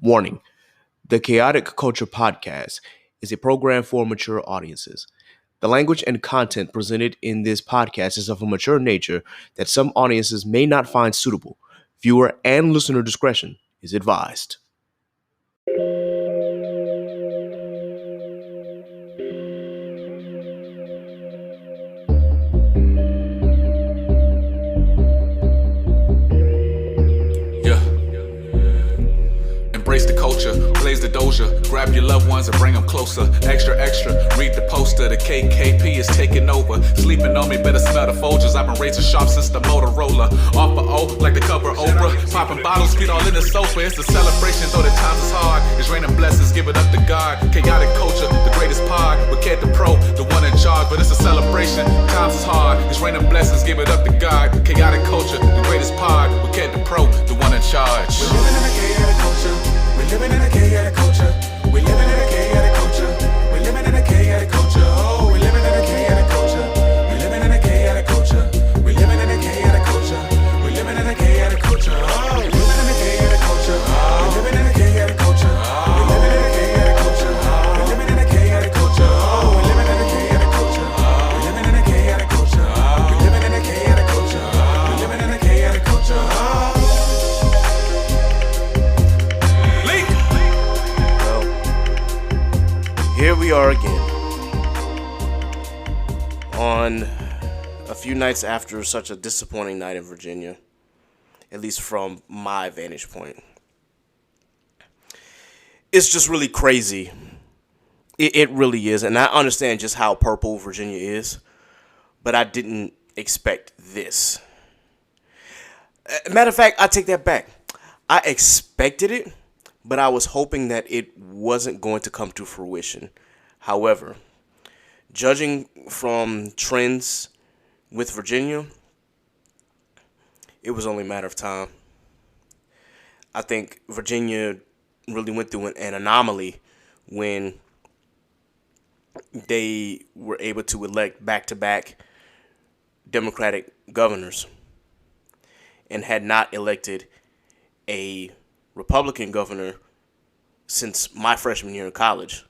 Warning: the Chaotic Culture Podcast is a program for mature audiences. The language and content presented in this podcast is of a mature nature that some audiences may not find suitable. Viewer and listener discretion is advised. Embrace the culture, blaze the doja, grab your loved ones and bring them closer. Extra, extra, read the poster, the KKP is taking over. Sleeping on me, better smell the Folgers. I've been razor sharp since the Motorola. Off for O, like the cover Oprah. Popping bottles, feet all in the sofa. It's a celebration, though the times is hard. It's raining blessings, give it up to God. Chaotic culture, the greatest pod. With Cat the Pro, the one in charge, but it's a celebration. Times is hard. It's raining blessings, give it up to God. Chaotic culture, the greatest pod. With Cat the Pro, the one in charge. We're living in a chaotic culture. We're living in a chaotic culture. We're living in a chaotic culture. We're living in a chaotic culture. Oh, we're living in a chaotic culture. We're living in a chaotic culture. We're living in a chaotic culture. We're living in a chaotic culture. Oh, we're living in a chaotic culture. We're living in a chaotic culture. We're living in a chaotic culture. We're living in a chaotic culture. Oh, we're living in a chaotic culture. We're living in a chaotic culture. We're living in a chaotic culture. We're living in a chaotic culture. Here we are again, on a few nights after such a disappointing night in Virginia, at least from my vantage point. It's just really crazy. It really is, and I understand just how purple Virginia is, but I didn't expect this. Matter of fact, I take that back. I expected it, but I was hoping that it wasn't going to come to fruition. However, judging from trends with Virginia, it was only a matter of time. I think Virginia really went through an anomaly when they were able to elect back-to-back Democratic governors and had not elected a Republican governor since my freshman year in college.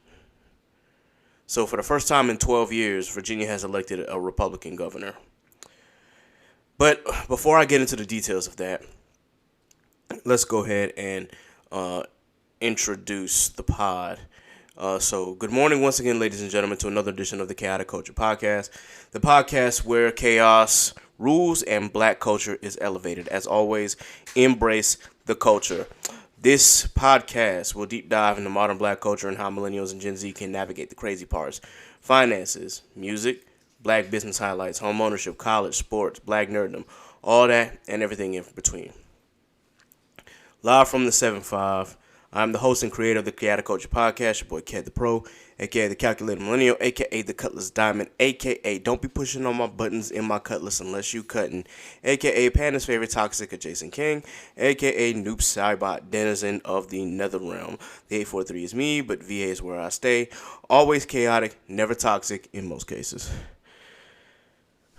So for the first time in 12 years, Virginia has elected a Republican governor. But before I get into the details of that, let's go ahead and introduce the pod. So good morning once again, ladies and gentlemen, to another edition of the Chaotic Culture Podcast, the podcast where chaos rules and black culture is elevated. As always, embrace the culture. This podcast will deep dive into modern black culture and how millennials and Gen Z can navigate the crazy parts. Finances, music, black business highlights, home ownership, college, sports, black nerddom, all that and everything in between. Live from the 7-5, I'm the host and creator of the Chaotic Culture Podcast, your boy Cat the Pro, a.k.a. the Calculated Millennial, a.k.a. the Cutlass Diamond, a.k.a. don't be pushing on my buttons in my Cutlass unless you cutting, a.k.a. Panda's favorite toxic adjacent king, a.k.a. Noob Cybot, denizen of the Nether Realm. The 843 is me, but VA is where I stay. Always chaotic, never toxic in most cases.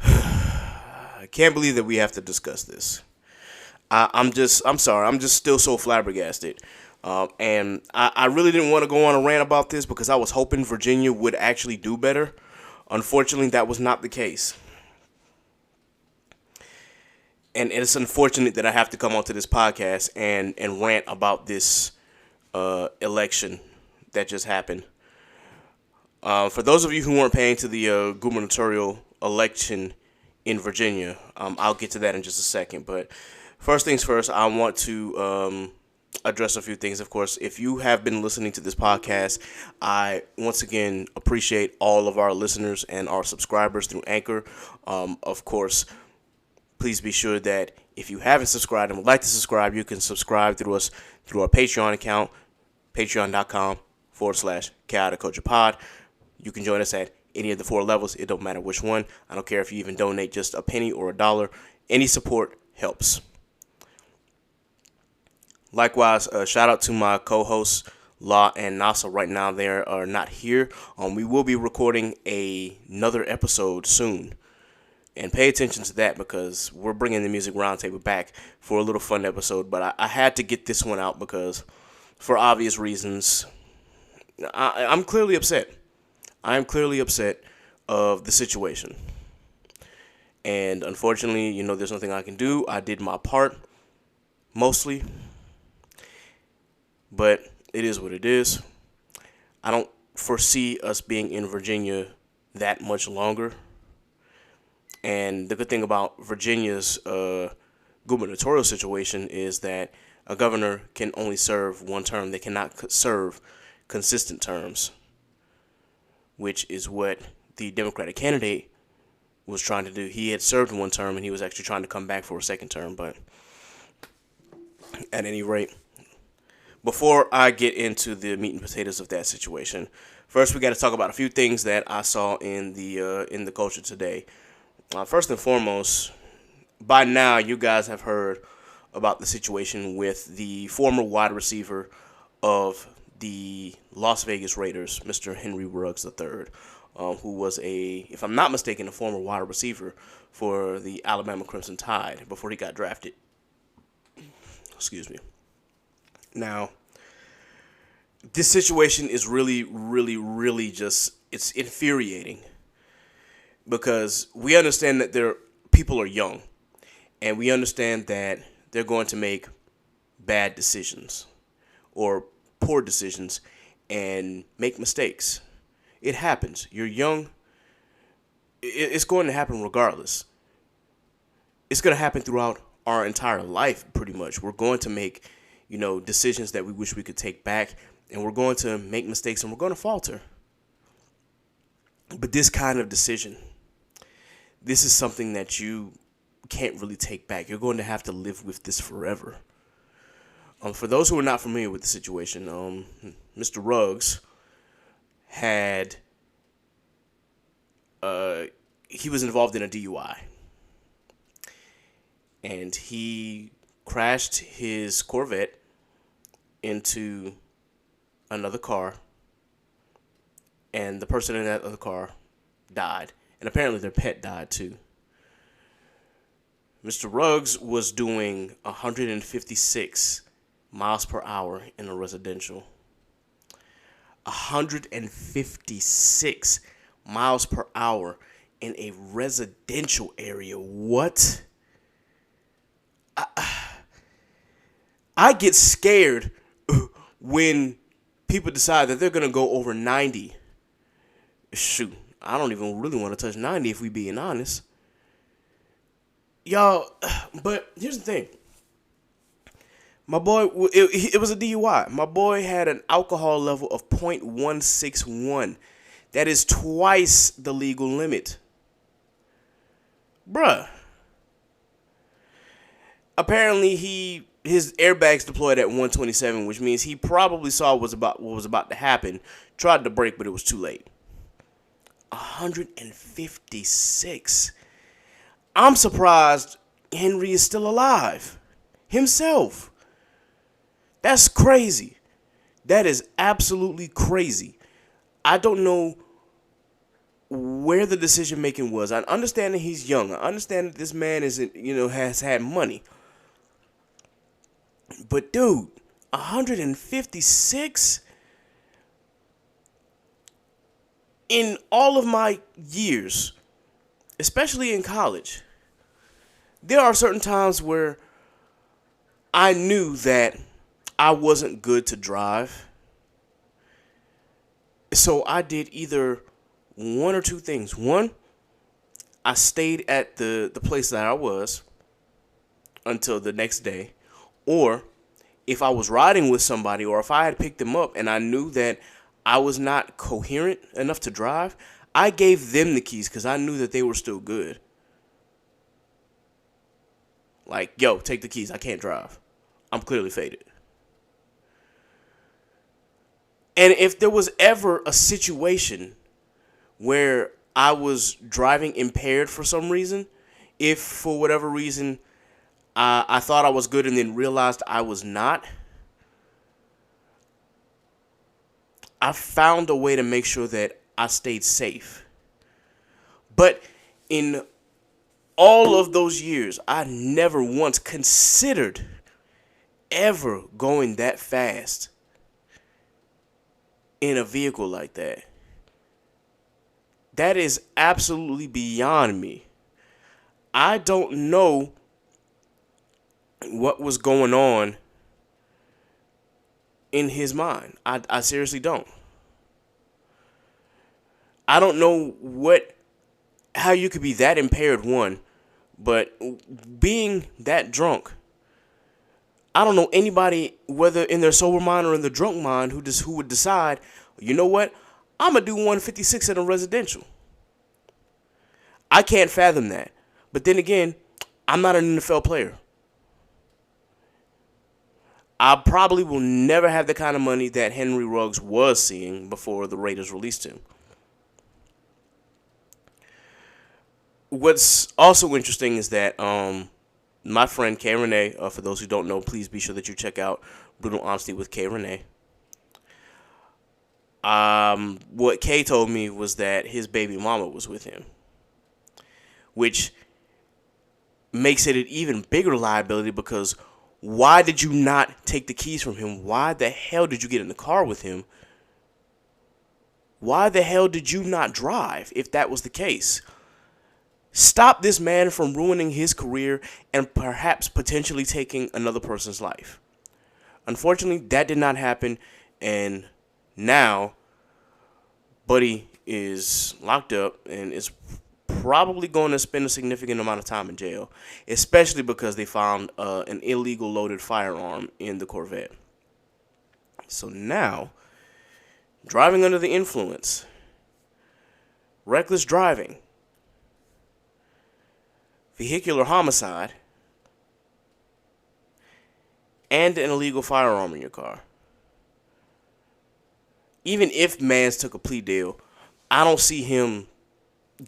I can't believe that we have to discuss this. I'm sorry, I'm just still so flabbergasted. And I really didn't want to go on a rant about this because I was hoping Virginia would actually do better. Unfortunately, that was not the case. And it's unfortunate that I have to come onto this podcast and rant about this election that just happened. For those of you who weren't paying to the gubernatorial election in Virginia, I'll get to that in just a second. But first things first, I want to address a few things. Of course, if you have been listening to this podcast, I once again appreciate all of our listeners and our subscribers through Anchor. Of course, please be sure that if you haven't subscribed and would like to subscribe, you can subscribe through us through our Patreon account, patreon.com/Chaotic Culture Pod. You can join us at any of the 4 levels. It don't matter which one. I don't care if you even donate just a penny or $1. Any support helps. Likewise, shout out to my co-hosts, Law and Nasa. Right now, they are not here. We will be recording another episode soon. And pay attention to that because we're bringing the Music Roundtable back for a little fun episode. But I had to get this one out because for obvious reasons. I'm clearly upset. I am clearly upset of the situation. And unfortunately, there's nothing I can do. I did my part, mostly. But it is what it is. I don't foresee us being in Virginia that much longer. And the good thing about Virginia's gubernatorial situation is that a governor can only serve one term. They cannot serve consistent terms, which is what the Democratic candidate was trying to do. He had served one term and he was actually trying to come back for a second term. But at any rate, before I get into the meat and potatoes of that situation, first we got to talk about a few things that I saw in the culture today. First and foremost, by now you guys have heard about the situation with the former wide receiver of the Las Vegas Raiders, Mr. Henry Ruggs III, who was if I'm not mistaken, a former wide receiver for the Alabama Crimson Tide before he got drafted. Excuse me. Now, this situation is really, really, really it's infuriating because we understand that people are young and we understand that they're going to make bad decisions or poor decisions and make mistakes. It happens. You're young. It's going to happen regardless. It's going to happen throughout our entire life, pretty much. We're going to make, decisions that we wish we could take back, and we're going to make mistakes, and we're going to falter. But this kind of decision, this is something that you can't really take back. You're going to have to live with this forever. For those who are not familiar with the situation, Mr. Ruggs he was involved in a DUI. And he crashed his Corvette into another car. And the person in that other car died. And apparently their pet died too. Mr. Ruggs was doing 156 miles per hour in a residential. 156 miles per hour in a residential area. What? I get scared when people decide that they're going to go over 90. Shoot, I don't even really want to touch 90 if we being honest. Y'all, but here's the thing. My boy, it was a DUI. My boy had an alcohol level of 0.161. That is twice the legal limit. Bruh. Apparently, his airbags deployed at 127, which means he probably saw what was about to happen, tried to brake, but it was too late. 156. I'm surprised Henry is still alive. Himself. That's crazy. That is absolutely crazy. I don't know where the decision making was. I understand that he's young. I understand that this man has had money. But dude, 156 in all of my years, especially in college, there are certain times where I knew that I wasn't good to drive. So I did either one or two things. One, I stayed at the place that I was until the next day. Or if I was riding with somebody or if I had picked them up and I knew that I was not coherent enough to drive, I gave them the keys because I knew that they were still good. Like, yo, take the keys. I can't drive. I'm clearly faded. And if there was ever a situation where I was driving impaired for some reason, if for whatever reason I thought I was good and then realized I was not, I found a way to make sure that I stayed safe. But in all of those years, I never once considered ever going that fast in a vehicle like that. That is absolutely beyond me. I don't know what was going on in his mind. I seriously don't. I don't know how you could be that impaired, one, but being that drunk, I don't know anybody, whether in their sober mind or in their drunk mind, who would decide, you know what, I'm going to do 156 in a residential. I can't fathom that. But then again, I'm not an NFL player. I probably will never have the kind of money that Henry Ruggs was seeing before the Raiders released him. What's also interesting is that my friend K. Renee, for those who don't know, please be sure that you check out Brutal Honesty with K. Renee. What K told me was that his baby mama was with him, which makes it an even bigger liability because why did you not take the keys from him? Why the hell did you get in the car with him? Why the hell did you not drive if that was the case? Stop this man from ruining his career and perhaps potentially taking another person's life. Unfortunately, that did not happen, and now Buddy is locked up and is probably going to spend a significant amount of time in jail, especially because they found an illegal loaded firearm in the Corvette. So now, driving under the influence, reckless driving, vehicular homicide, and an illegal firearm in your car. Even if Mans took a plea deal, I don't see him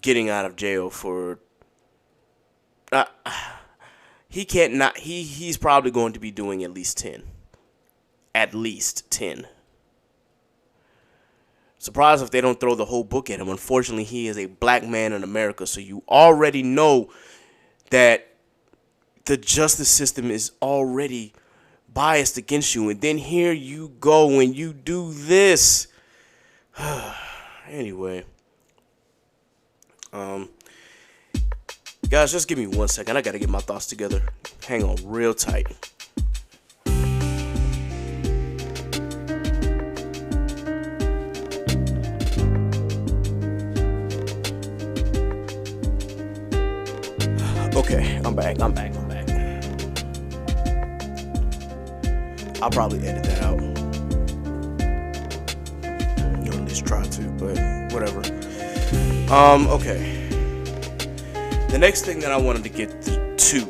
getting out of jail for. He can't not. He's probably going to be doing at least 10. At least 10. Surprised if they don't throw the whole book at him. Unfortunately, he is a black man in America, so you already know that the justice system is already biased against you, and then here you go and you do this. Anyway, guys, just give me 1 second. I gotta get my thoughts together. Hang on real tight. Okay, I'm back. I'll probably edit that out. Or at least try to, but whatever. Okay. The next thing that I wanted to get to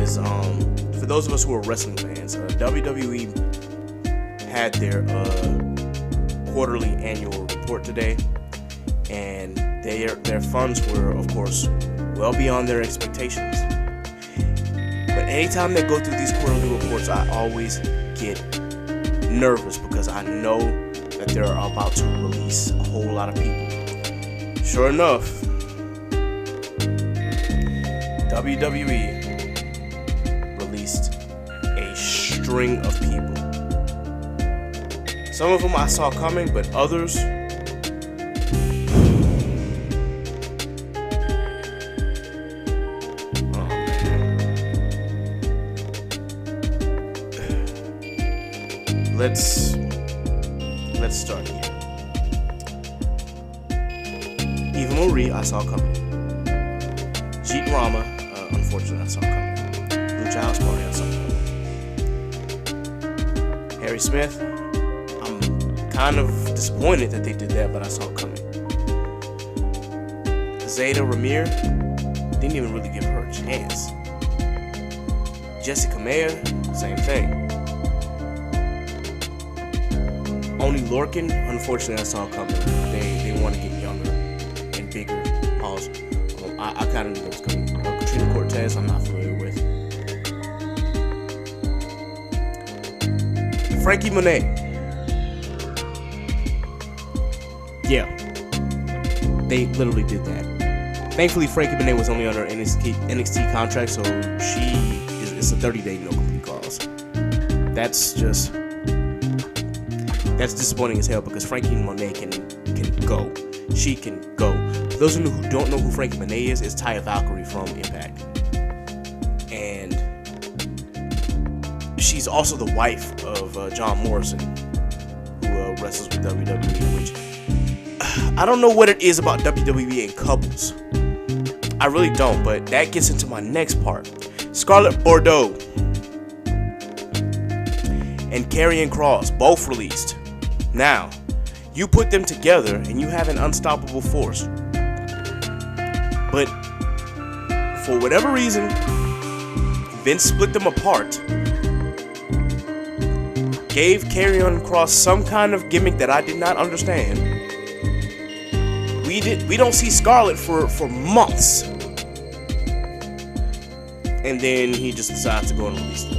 is, for those of us who are wrestling fans, WWE had their quarterly annual report today, and their funds were, of course, well beyond their expectations. But anytime they go through these quarterly reports, I always get nervous because I know that they're about to release a whole lot of people. Sure enough, WWE released a string of people. Some of them I saw coming, but others, Let's start here. Eva Marie, I saw coming. Jeet Rama, unfortunately, I saw coming. Lucha House Party, I saw coming. Harry Smith, I'm kind of disappointed that they did that, but I saw it coming. Zeta Ramir, didn't even really give her a chance. Jessica Mayer, same thing. Only Lorcan, unfortunately, I saw it coming. They want to get younger and bigger. Pause. I kind of knew that was coming. Katrina Cortez, I'm not familiar with. Frankie Monet. Yeah. They literally did that. Thankfully, Frankie Monet was only under NXT contract, so it's a 30-day no complete clause. That's just That's disappointing as hell because Frankie Monet can go. She can go. For those who don't know who Frankie Monet is, it's Taya Valkyrie from Impact. And she's also the wife of John Morrison, who wrestles with WWE, which I don't know what it is about WWE and couples. I really don't, but that gets into my next part. Scarlett Bordeaux and Karrion Kross both released. Now, you put them together and you have an unstoppable force. But for whatever reason, Vince split them apart. Gave Karrion Kross some kind of gimmick that I did not understand. We don't see Scarlett for months. And then he just decides to go and release them.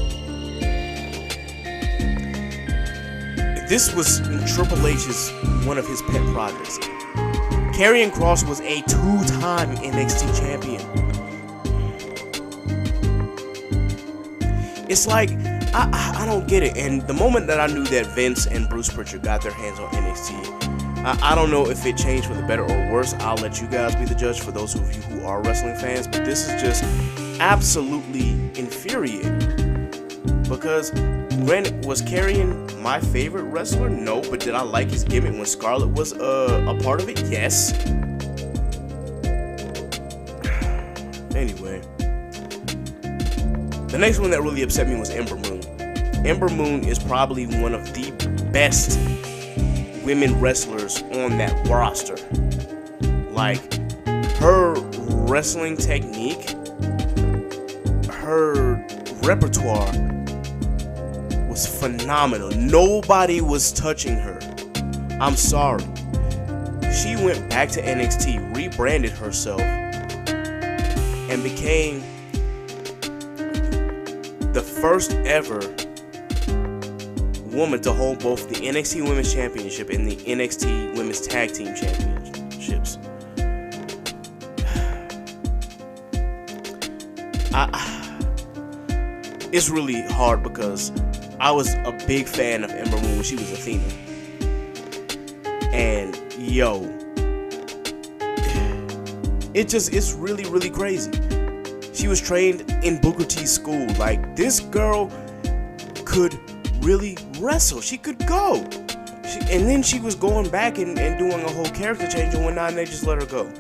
This was Triple H's one of his pet projects. Karrion Kross was a 2-time NXT champion. It's like, I don't get it. And the moment that I knew that Vince and Bruce Pritchard got their hands on NXT, I don't know if it changed for the better or worse. I'll let you guys be the judge for those of you who are wrestling fans. But this is just absolutely infuriating. Because, granted, was Karrion my favorite wrestler? No, but did I like his gimmick when Scarlett was a part of it? Yes. Anyway, the next one that really upset me was Ember Moon. Ember Moon is probably one of the best women wrestlers on that roster. Like, her wrestling technique, her repertoire was phenomenal. Nobody was touching her. I'm sorry. She went back to NXT, rebranded herself, and became the first ever woman to hold both the NXT Women's Championship and the NXT Women's Tag Team Championships. It's really hard because I was a big fan of Ember Moon when she was Athena. And yo, it's really, really crazy. She was trained in Booker T's school. Like, this girl could really wrestle. She could go. And then she was going back and doing a whole character change and whatnot, and they just let her go.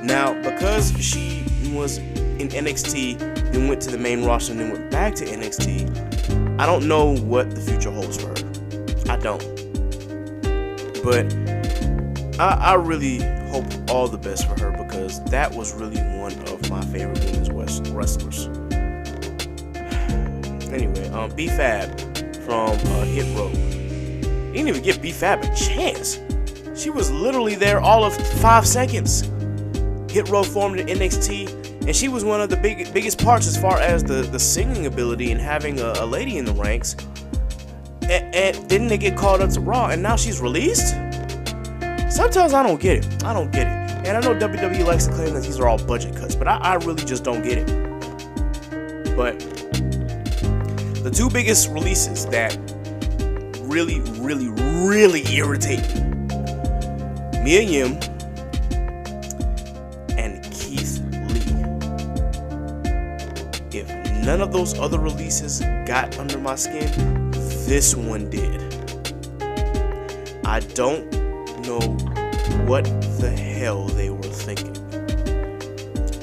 Now, because she was in NXT, then went to the main roster, and then went back to NXT, I don't know what the future holds for her. I don't. But I really hope all the best for her, because that was really one of my favorite women's wrestlers. Anyway, B-Fab from Hit Row. He didn't even give B-Fab a chance. She was literally there all of 5 seconds. Hit Row formed in NXT, and she was one of the biggest parts as far as the singing ability and having a lady in the ranks. And didn't they get called up to Raw, and now she's released? Sometimes I don't get it. And I know WWE likes to claim that these are all budget cuts, but I really just don't get it. But the two biggest releases that really, really, really irritate me, Mia Yim and Keith Lee. If none of those other releases got under my skin, this one did. I don't know what the hell they were thinking.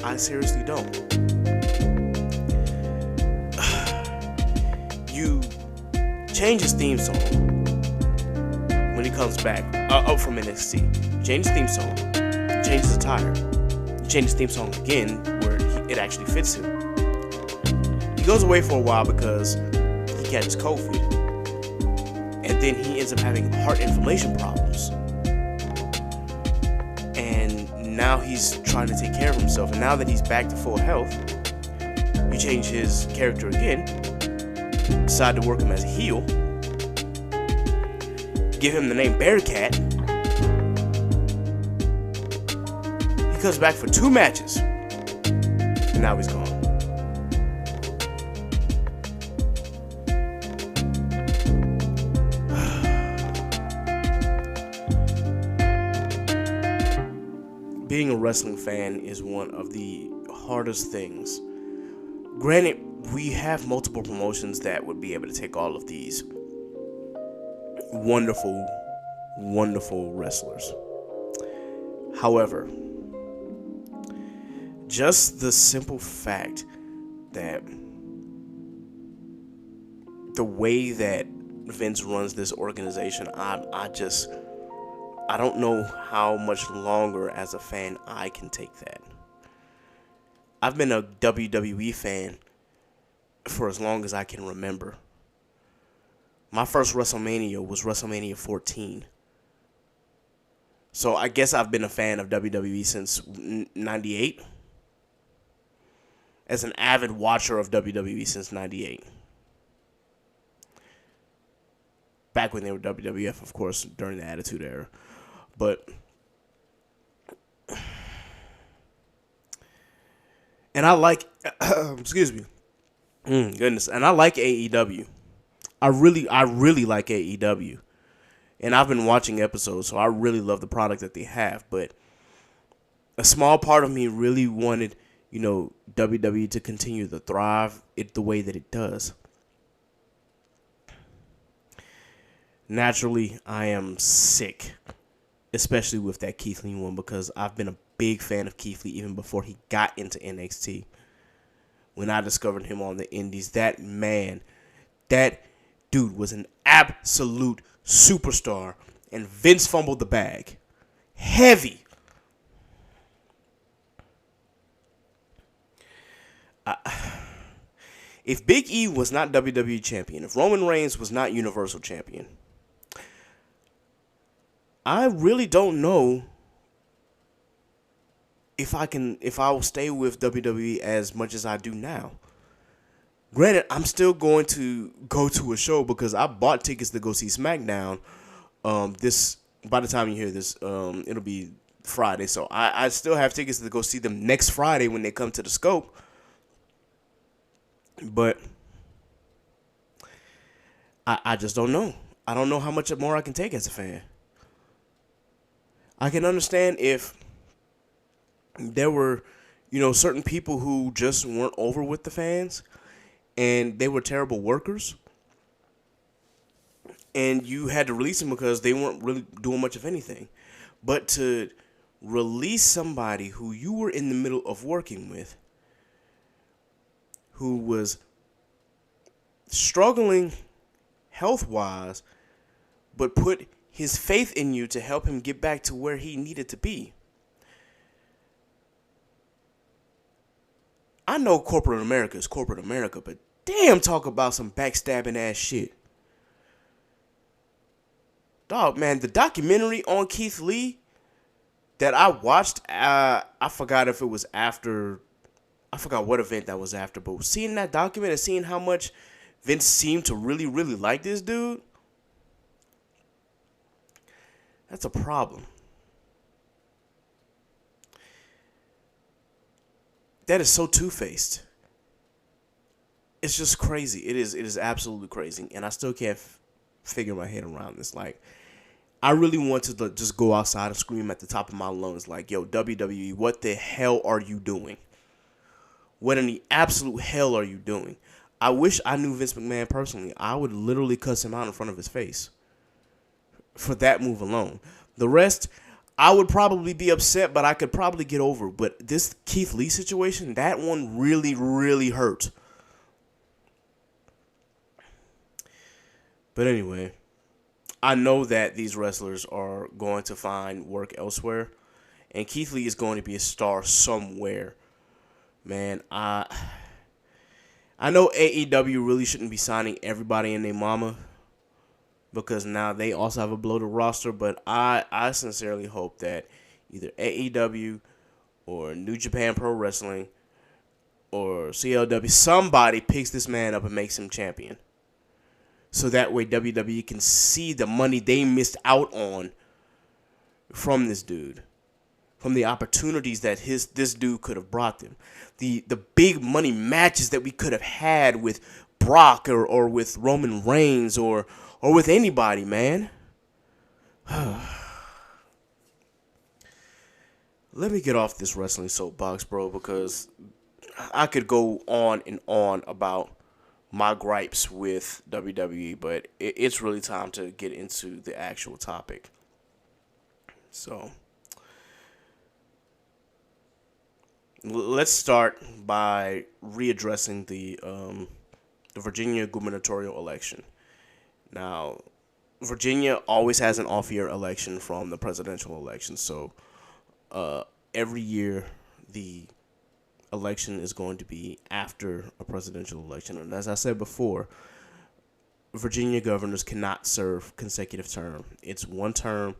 I seriously don't. You change his theme song when he comes back up from NXT. Change his theme song. Change his attire. Change his theme song again where it actually fits him. He goes away for a while because he catches COVID. And then he ends up having heart inflammation problems. And now he's trying to take care of himself. And now that he's back to full health, you change his character again. Decide to work him as a heel. Give him the name Bearcat. He comes back for 2 matches. And now he's gone. being a wrestling fan is one of the hardest things. Granted, we have multiple promotions that would be able to take all of these wonderful, wonderful wrestlers. However, just the simple fact that the way that Vince runs this organization, I don't know how much longer as a fan I can take that. I've been a WWE fan for as long as I can remember. My first WrestleMania was WrestleMania 14. So I guess I've been a fan of WWE since 98. As an avid watcher of WWE since 98. Back when they were WWF, of course, during the Attitude Era. But, and I like, excuse me, goodness, and I like AEW. I really like AEW. And I've been watching episodes, so I really love the product that they have. But a small part of me really wanted, WWE to continue to thrive the way that it does. Naturally, I am sick, especially with that Keith Lee one, because I've been a big fan of Keith Lee even before he got into NXT. When I discovered him on the indies, that dude was an absolute superstar, and Vince fumbled the bag. Heavy. If Big E was not WWE champion, if Roman Reigns was not Universal champion, I really don't know if I will stay with WWE as much as I do now. Granted, I'm still going to go to a show because I bought tickets to go see SmackDown. By the time you hear this, it'll be Friday, so I still have tickets to go see them next Friday when they come to the Scope. But I just don't know. I don't know how much more I can take as a fan. I can understand if there were, certain people who just weren't over with the fans and they were terrible workers and you had to release them because they weren't really doing much of anything. But to release somebody who you were in the middle of working with, who was struggling health-wise, but put his faith in you to help him get back to where he needed to be. I know corporate America is corporate America, but damn, talk about some backstabbing ass shit. Dog, man, the documentary on Keith Lee that I watched, I forgot if it was after, I forgot what event that was after, but seeing that document and seeing how much Vince seemed to really, really like this dude, that's a problem. That is so two-faced. It's just crazy. It is absolutely crazy. And I still can't figure my head around this. Like, I really want to just go outside and scream at the top of my lungs like, yo, WWE, what the hell are you doing? What in the absolute hell are you doing? I wish I knew Vince McMahon personally. I would literally cuss him out in front of his face for that move alone. The rest, I would probably be upset, but I could probably get over. But this Keith Lee situation, that one really, really hurt. But anyway, I know that these wrestlers are going to find work elsewhere. And Keith Lee is going to be a star somewhere. Man, I know AEW really shouldn't be signing everybody and their mama, because now they also have a bloated roster. But I sincerely hope that either AEW or New Japan Pro Wrestling or CLW, somebody picks this man up and makes him champion. So that way WWE can see the money they missed out on from this dude. From the opportunities that this dude could have brought them. The big money matches that we could have had with Brock or with Roman Reigns or with anybody, man. let me get off this wrestling soapbox, bro, because I could go on and on about my gripes with WWE, but it's really time to get into the actual topic. So, let's start by readdressing the Virginia gubernatorial election. Now, Virginia always has an off-year election from the presidential election, so every year the election is going to be after a presidential election. And as I said before, Virginia governors cannot serve consecutive term. It's one term.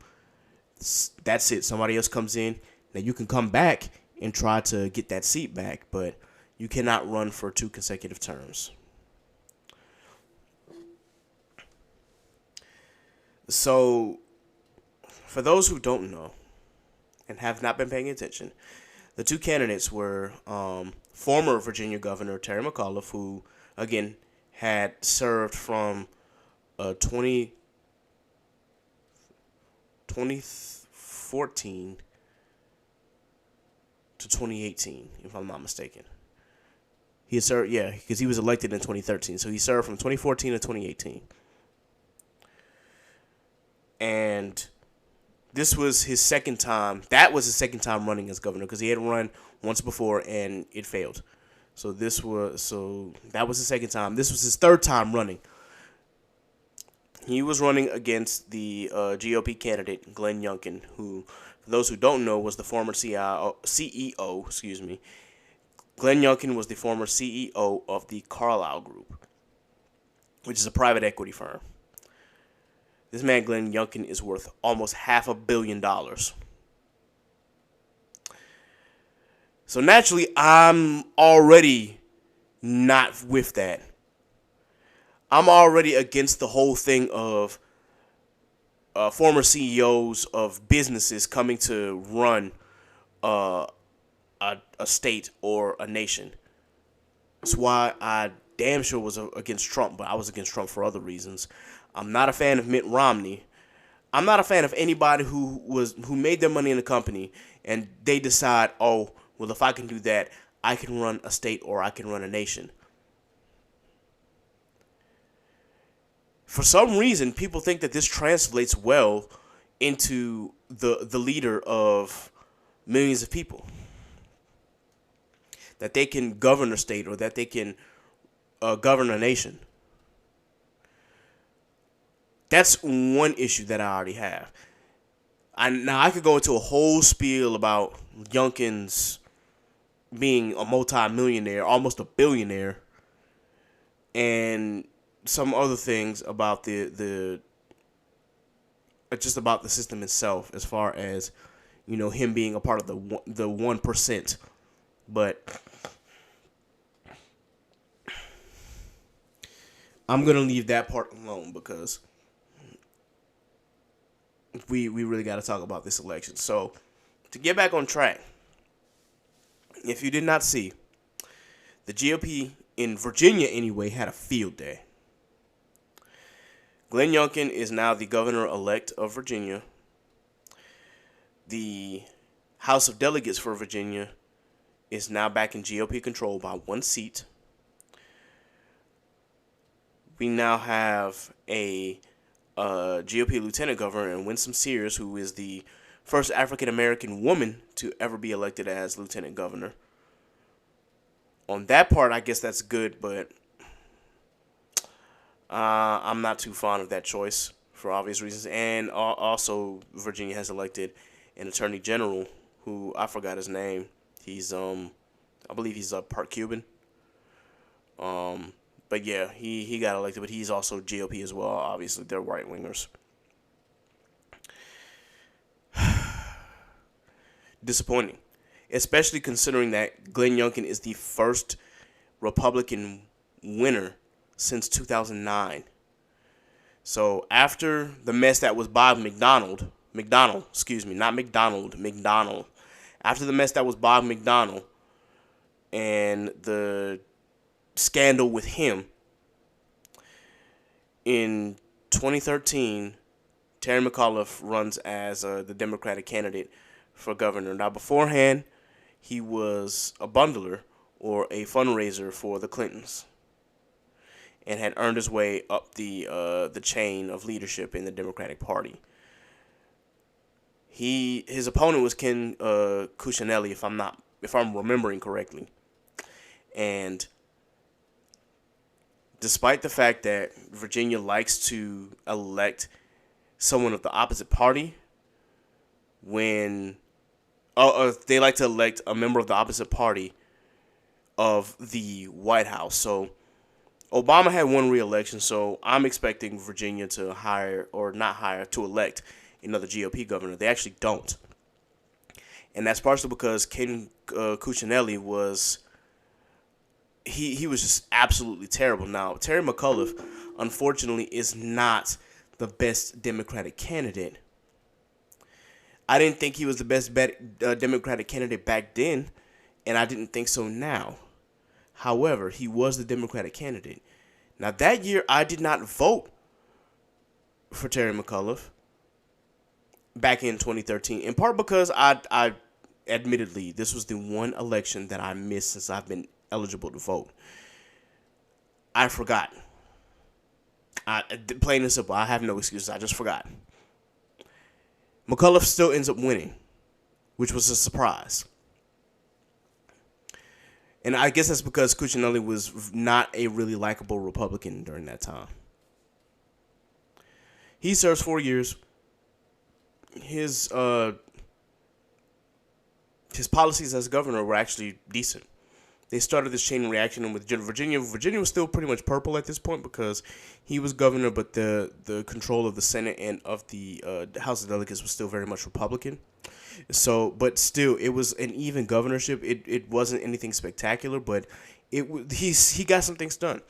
That's it. Somebody else comes in. Now you can come back and try to get that seat back, but you cannot run for 2 consecutive terms. So, for those who don't know and have not been paying attention, the 2 candidates were former Virginia Governor Terry McAuliffe, who, again, had served from 2014 to 2018, if I'm not mistaken. He served, yeah, because he was elected in 2013. So he served from 2014 to 2018. And this was his second time. That was his second time running as governor, because he had run once before and it failed. So that was his second time. This was his third time running. He was running against the GOP candidate Glenn Youngkin, who, for those who don't know, was the former CEO. Excuse me. Glenn Youngkin was the former CEO of the Carlyle Group, which is a private equity firm. This man, Glenn Youngkin, is worth almost $500 million. So naturally, I'm already not with that. I'm already against the whole thing of former CEOs of businesses coming to run a state or a nation. That's why I damn sure was against Trump, but I was against Trump for other reasons. I'm not a fan of Mitt Romney. I'm not a fan of anybody who made their money in a company and they decide, oh, well, if I can do that, I can run a state or I can run a nation. For some reason, people think that this translates well into the leader of millions of people. That they can govern a state or that they can govern a nation. That's one issue that I already have. Now, I could go into a whole spiel about Youngkin's being a multi-millionaire, almost a billionaire, and some other things about the just about the system itself, as far as, you know, him being a part of the 1%. But I'm gonna leave that part alone because we really got to talk about this election. So, to get back on track, if you did not see, the GOP in Virginia anyway had a field day. Glenn Youngkin is now the governor-elect of Virginia. The House of Delegates for Virginia is now back in GOP control by 1 seat. We now have a GOP lieutenant governor in Winsome Sears, who is the first African-American woman to ever be elected as lieutenant governor. On that part, I guess that's good, but I'm not too fond of that choice for obvious reasons. And also, Virginia has elected an attorney general who, I forgot his name. He's I believe he's part Cuban. But yeah, he got elected, but he's also GOP as well. Obviously, they're right wingers. Disappointing, especially considering that Glenn Youngkin is the first Republican winner since 2009. So after the mess that was Bob McDonald, after the mess that was Bob McDonald and the scandal with him, in 2013, Terry McAuliffe runs as the Democratic candidate for governor. Now, beforehand, he was a bundler or a fundraiser for the Clintons, and had earned his way up the chain of leadership in the Democratic Party. His opponent was Ken Cuccinelli, if I'm remembering correctly, and despite the fact that Virginia likes to elect someone of the opposite party, when they like to elect a member of the opposite party of the White House. So Obama had one re-election, so I'm expecting Virginia to to elect another GOP governor. They actually don't. And that's partially because Ken Cuccinelli was he was just absolutely terrible. Now, Terry McAuliffe, unfortunately, is not the best Democratic candidate. I didn't think he was the best Democratic candidate back then, and I didn't think so now. However, he was the Democratic candidate. Now, that year, I did not vote for Terry McAuliffe back in 2013, in part because I admittedly, this was the one election that I missed since I've been eligible to vote. I forgot. Plain and simple, I have no excuses. I just forgot. McAuliffe still ends up winning, which was a surprise. And I guess that's because Cuccinelli was not a really likable Republican during that time. He serves 4 years. His policies as governor were actually decent. They started this chain reaction, and with Virginia was still pretty much purple at this point because he was governor, but the control of the Senate and of the House of Delegates was still very much Republican. So, but still, it was an even governorship. It wasn't anything spectacular, but he got some things done.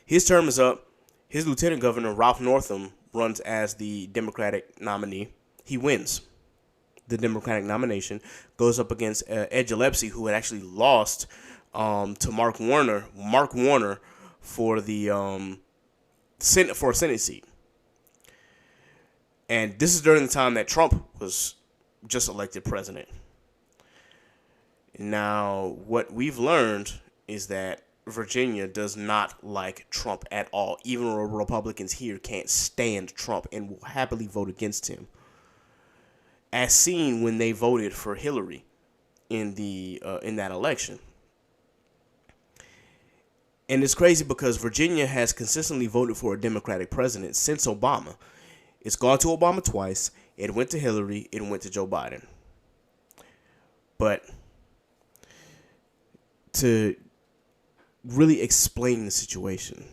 His term is up. His lieutenant governor, Ralph Northam, runs as the Democratic nominee. He wins the Democratic nomination, goes up against Ed Gillespie, who had actually lost to Mark Warner for the Senate seat. And this is during the time that Trump was just elected president. Now, what we've learned is that Virginia does not like Trump at all. Even Republicans here can't stand Trump and will happily vote against him, as seen when they voted for Hillary in that election. And it's crazy because Virginia has consistently voted for a Democratic president since Obama. It's gone to Obama twice. It went to Hillary. It went to Joe Biden. But to really explain the situation,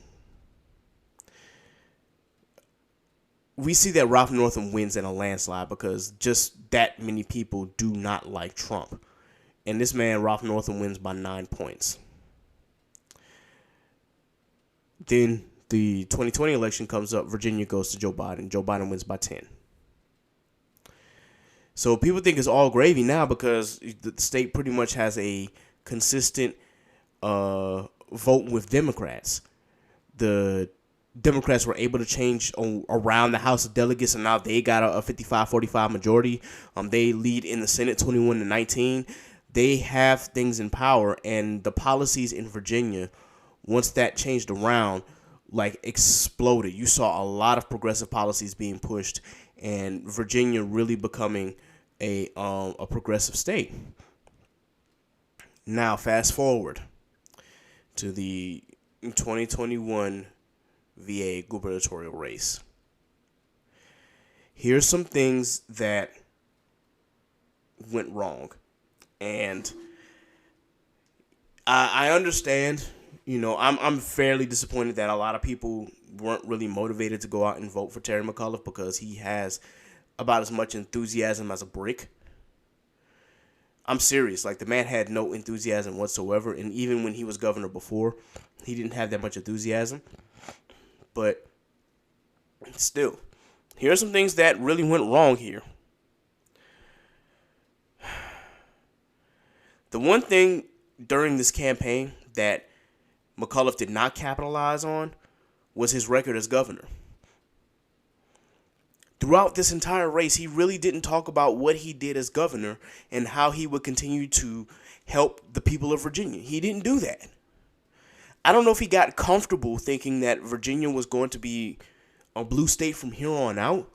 we see that Ralph Northam wins in a landslide because just that many people do not like Trump. And this man, Ralph Northam, wins by 9 points. Then the 2020 election comes up. Virginia goes to Joe Biden. Joe Biden wins by 10. So people think it's all gravy now because the state pretty much has a consistent vote with Democrats. The Democrats were able to change around the House of Delegates, and now they got a 55-45 majority. They lead in the Senate 21-19. They have things in power, and the policies in Virginia, once that changed around, like exploded. You saw a lot of progressive policies being pushed, and Virginia really becoming a progressive state. Now, fast forward to the 2021 VA gubernatorial race. Here's some things that went wrong. And I understand, I'm fairly disappointed that a lot of people weren't really motivated to go out and vote for Terry McAuliffe because he has about as much enthusiasm as a brick. I'm serious. Like, the man had no enthusiasm whatsoever. And even when he was governor before, he didn't have that much enthusiasm. But still, here are some things that really went wrong here. The one thing during this campaign that McAuliffe did not capitalize on was his record as governor. throughout this entire race, he really didn't talk about what he did as governor and how he would continue to help the people of Virginia. He didn't do that. I don't know if he got comfortable thinking that Virginia was going to be a blue state from here on out.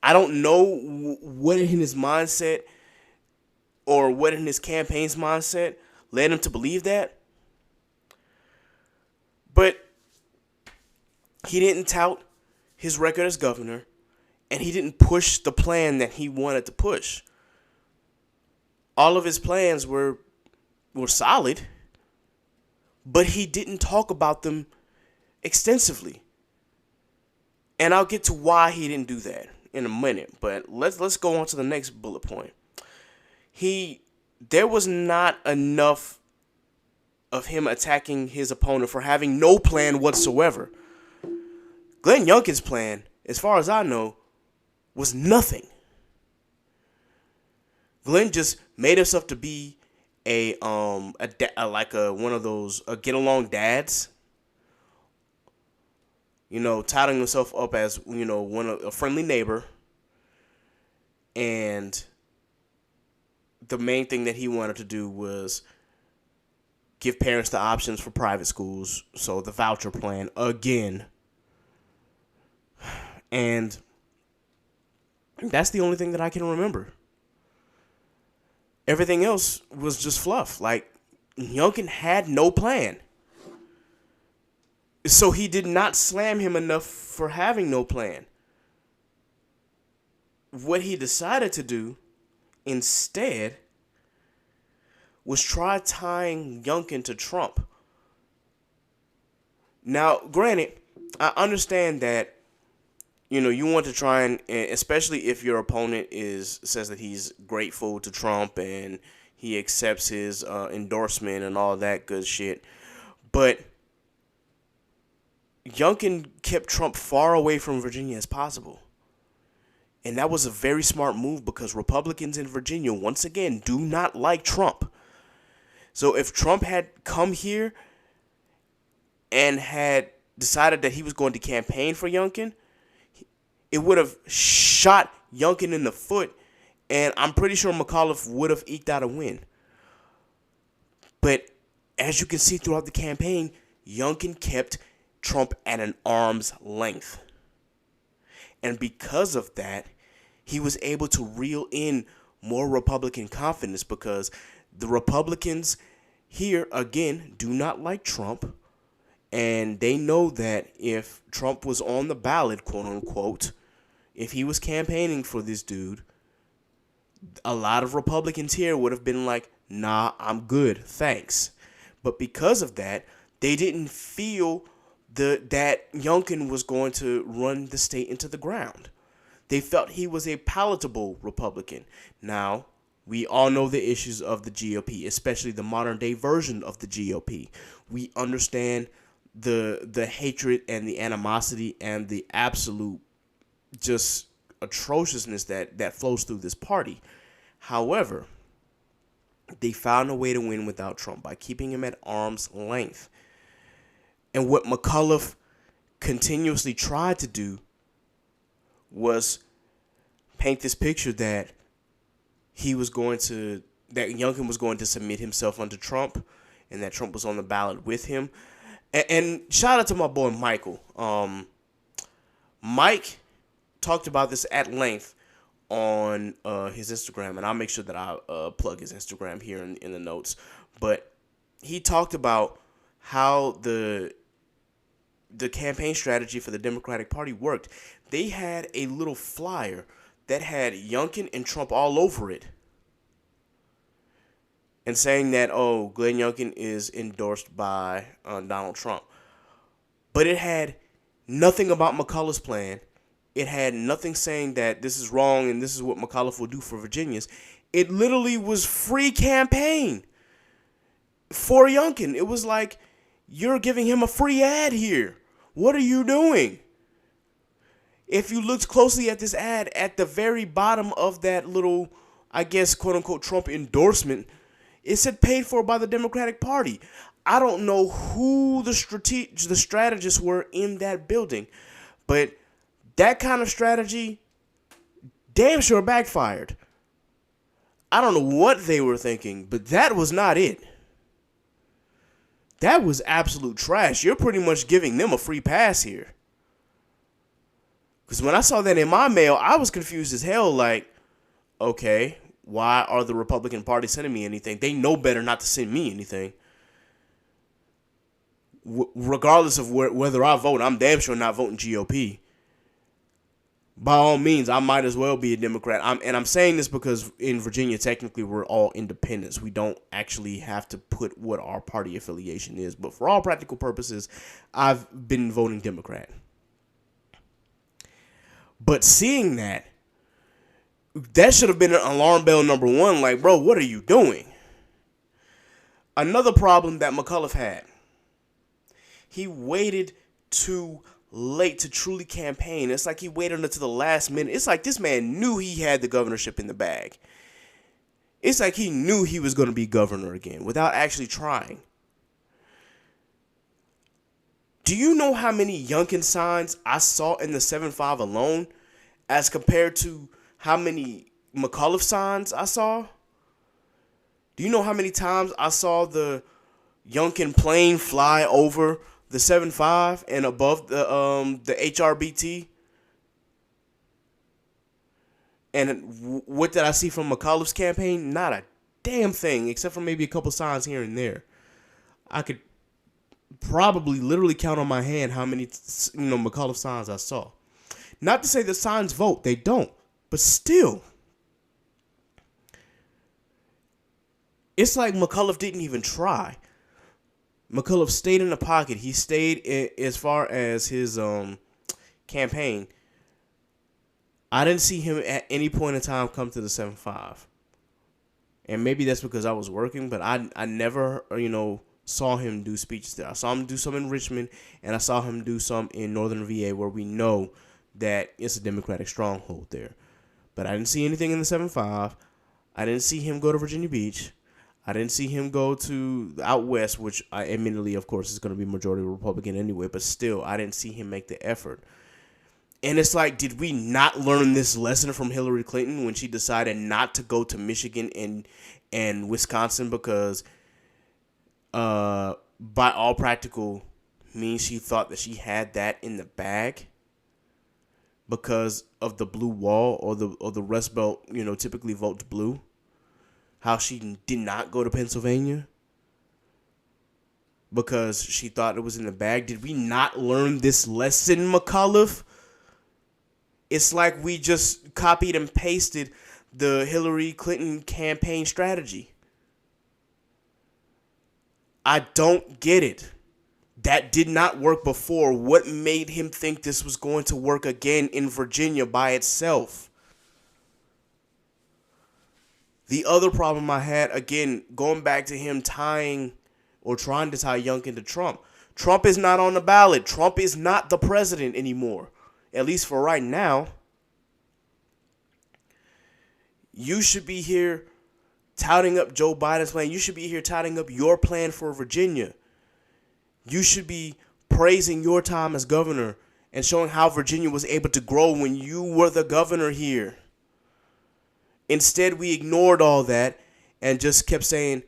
I don't know what in his mindset or what in his campaign's mindset led him to believe that. But he didn't tout his record as governor, and he didn't push the plan that he wanted to push. All of his plans were solid, but he didn't talk about them extensively. And I'll get to why he didn't do that in a minute, but let's go on to the next bullet point. There was not enough of him attacking his opponent for having no plan whatsoever. Glenn Youngkin's plan, as far as I know, was nothing. Glenn just made himself to be one of those get along dads. Touting himself up as a friendly neighbor, and the main thing that he wanted to do was give parents the options for private schools, so the voucher plan again. And that's the only thing that I can remember. Everything else was just fluff. Like, Youngkin had no plan. So he did not slam him enough for having no plan. What he decided to do instead was try tying Youngkin to Trump. Now, granted, I understand that, you want to try and especially if your opponent says that he's grateful to Trump and he accepts his endorsement and all that good shit. But Youngkin kept Trump far away from Virginia as possible. And that was a very smart move because Republicans in Virginia, once again, do not like Trump. So if Trump had come here and had decided that he was going to campaign for Youngkin, it would have shot Youngkin in the foot, and I'm pretty sure McAuliffe would have eked out a win. But as you can see throughout the campaign, Youngkin kept Trump at an arm's length. And because of that, he was able to reel in more Republican confidence because the Republicans here, again, do not like Trump. And they know that if Trump was on the ballot, quote unquote, if he was campaigning for this dude, a lot of Republicans here would have been like, nah, I'm good, thanks. But because of that, they didn't feel that Youngkin was going to run the state into the ground. They felt he was a palatable Republican. Now, we all know the issues of the GOP, especially the modern day version of the GOP. We understand the hatred and the animosity and the absolute just atrociousness that flows through this party. However, they found a way to win without Trump by keeping him at arm's length. And what McAuliffe continuously tried to do was paint this picture that Youngkin was going to submit himself under Trump and that Trump was on the ballot with him. And shout out to my boy Michael. Mike talked about this at length on his Instagram, and I'll make sure that I plug his Instagram here in the notes. But he talked about how the campaign strategy for the Democratic Party worked. They had a little flyer that had Youngkin and Trump all over it, and saying that, Glenn Youngkin is endorsed by Donald Trump. But it had nothing about McAuliffe's plan. It had nothing saying that this is wrong and this is what McAuliffe will do for Virginians. It literally was free campaign for Youngkin. It was like, you're giving him a free ad here. What are you doing? If you looked closely at this ad, at the very bottom of that little, I guess, quote-unquote Trump endorsement, it said paid for by the Democratic Party. I don't know who the strategists were in that building, but That kind of strategy damn sure backfired. I don't know what they were thinking, but that was not it. That was absolute trash. You're pretty much giving them a free pass here. Because when I saw that in my mail, I was confused as hell. Like, okay, why are the Republican Party sending me anything? They know better not to send me anything. Regardless of whether I vote, I'm damn sure not voting GOP. By all means, I might as well be a Democrat. I'm saying this because in Virginia, technically, we're all independents. We don't actually have to put what our party affiliation is. But for all practical purposes, I've been voting Democrat. But seeing that should have been an alarm bell number one. Like, bro, what are you doing? Another problem that McAuliffe had. He waited too late to truly campaign. It's like he waited until the last minute. It's like this man knew he had the governorship in the bag. It's like he knew he was going to be governor again without actually trying. Do you know how many Youngkin signs I saw in the 7-5 alone as compared to how many McAuliffe signs I saw? Do you know how many times I saw the Youngkin plane fly over the 7-5 and above the HRBT? And what did I see from McAuliffe's campaign? Not a damn thing, except for maybe a couple signs here and there. I could probably literally count on my hand how many McAuliffe signs I saw. Not to say that signs vote, they don't, but still. It's like McAuliffe didn't even try. McAuliffe stayed in the pocket. He stayed as far as his campaign. I didn't see him at any point in time come to the 7-5. And maybe that's because I was working, but I never, saw him do speeches there. I saw him do some in Richmond, and I saw him do some in Northern VA where we know that it's a Democratic stronghold there. But I didn't see anything in the 7-5. I didn't see him go to Virginia Beach. I didn't see him go to out west, which admittedly, of course, is going to be majority Republican anyway. But still, I didn't see him make the effort. And it's like, did we not learn this lesson from Hillary Clinton when she decided not to go to Michigan and Wisconsin because by all practical means she thought that she had that in the bag because of the blue wall or the Rust Belt, typically votes blue? How she did not go to Pennsylvania because she thought it was in the bag. Did we not learn this lesson, McAuliffe? It's like we just copied and pasted the Hillary Clinton campaign strategy. I don't get it. That did not work before. What made him think this was going to work again in Virginia by itself? The other problem I had, again, going back to him tying or trying to tie Youngkin to Trump. Trump is not on the ballot. Trump is not the president anymore, at least for right now. You should be here touting up Joe Biden's plan. You should be here touting up your plan for Virginia. You should be praising your time as governor and showing how Virginia was able to grow when you were the governor here. Instead, we ignored all that and just kept saying,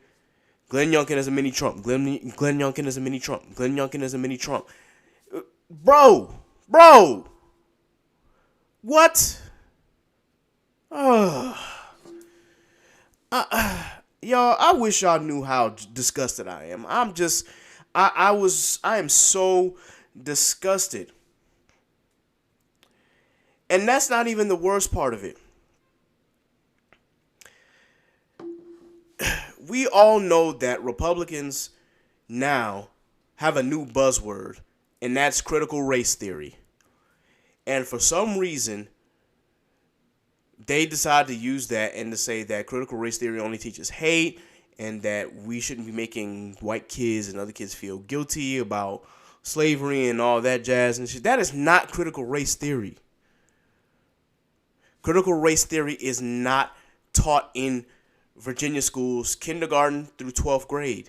Glenn Youngkin is a mini Trump. Glenn Youngkin is a mini Trump. Glenn Youngkin is a mini Trump. Bro. What? Y'all, I wish y'all knew how disgusted I am. I am so disgusted. And that's not even the worst part of it. We all know that Republicans now have a new buzzword, and that's critical race theory. And for some reason, they decide to use that and to say that critical race theory only teaches hate and that we shouldn't be making white kids and other kids feel guilty about slavery and all that jazz and shit. That is not critical race theory. Critical race theory is not taught in Virginia schools, kindergarten through 12th grade.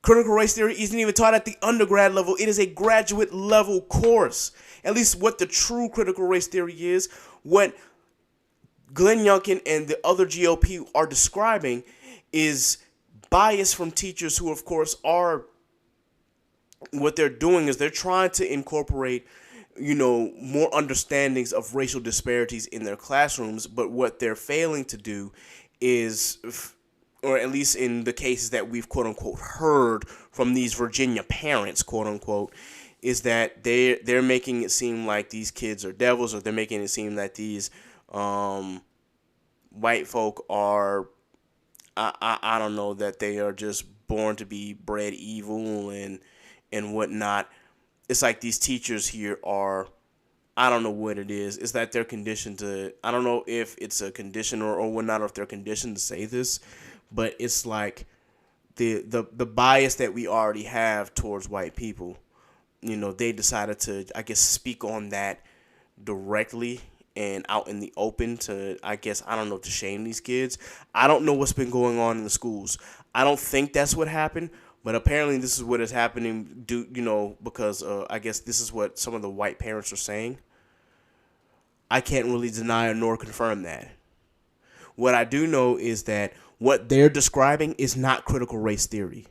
Critical race theory isn't even taught at the undergrad level. It is a graduate level course. At least what the true critical race theory is. What Glenn Youngkin and the other GOP are describing is bias from teachers who, of course, are, what they're doing is they're trying to incorporate, more understandings of racial disparities in their classrooms. But what they're failing to do is, or at least in the cases that we've quote unquote heard from these Virginia parents, quote unquote, is that they're making it seem like these kids are devils, or they're making it seem that these white folk are, I don't know, that they are just born to be bred evil and whatnot. It's like these teachers here are, I don't know what it is. It's that they're conditioned to, I don't know if it's a condition or whatnot, or if they're conditioned to say this, but it's like the bias that we already have towards white people. They decided to, I guess, speak on that directly and out in the open to, I guess, I don't know, to shame these kids. I don't know what's been going on in the schools. I don't think that's what happened, but apparently this is what is happening, because I guess this is what some of the white parents are saying. I can't really deny nor confirm that. What I do know is that what they're describing is not critical race theory.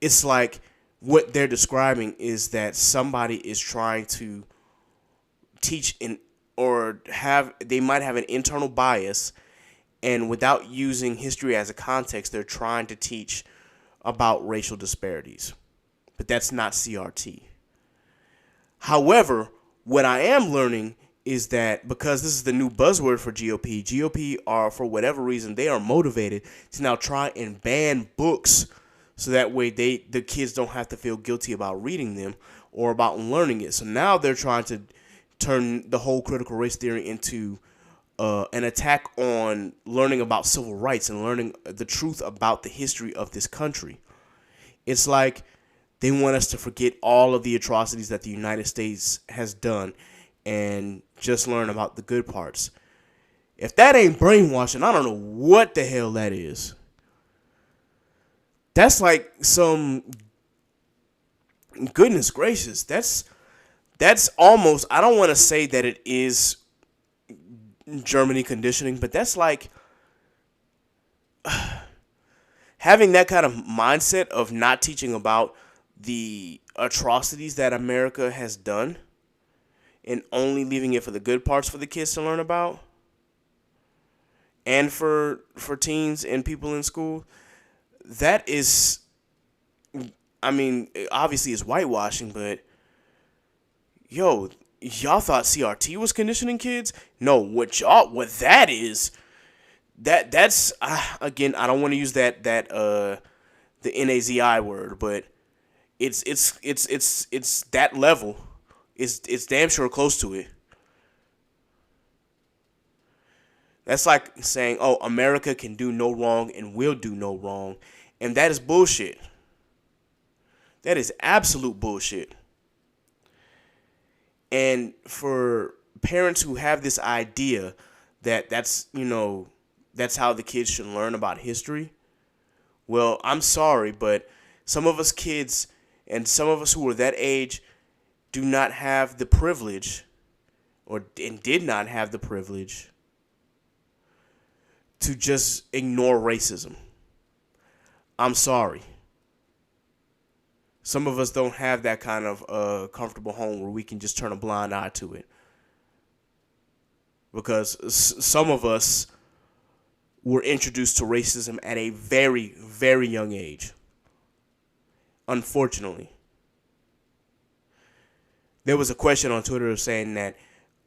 It's like what they're describing is that somebody is trying to teach they might have an internal bias, and without using history as a context, they're trying to teach about racial disparities. But that's not CRT. However, what I am learning is that because this is the new buzzword for GOP are, for whatever reason, they are motivated to now try and ban books so that way the kids don't have to feel guilty about reading them or about learning it. So now they're trying to turn the whole critical race theory into an attack on learning about civil rights and learning the truth about the history of this country. It's like they want us to forget all of the atrocities that the United States has done and just learn about the good parts. If that ain't brainwashing, I don't know what the hell that is. That's like some, goodness gracious, that's almost, I don't want to say that it is Germany conditioning, but that's like having that kind of mindset of not teaching about the atrocities that America has done and only leaving it for the good parts for the kids to learn about, and for teens and people in school. That is, I mean, obviously it's whitewashing, but y'all thought CRT was conditioning kids? No, what that is, that's again, I don't want to use that the NAZI word, but it's that level. It's damn sure close to it. That's like saying, oh, America can do no wrong and will do no wrong. And that is bullshit. That is absolute bullshit. And for parents who have this idea that that's how the kids should learn about history, well, I'm sorry, but some of us kids and some of us who are that age do not have the privilege, and did not have the privilege, to just ignore racism. I'm sorry. Some of us don't have that kind of comfortable home where we can just turn a blind eye to it. Because some of us were introduced to racism at a very, very young age. Unfortunately. There was a question on Twitter saying that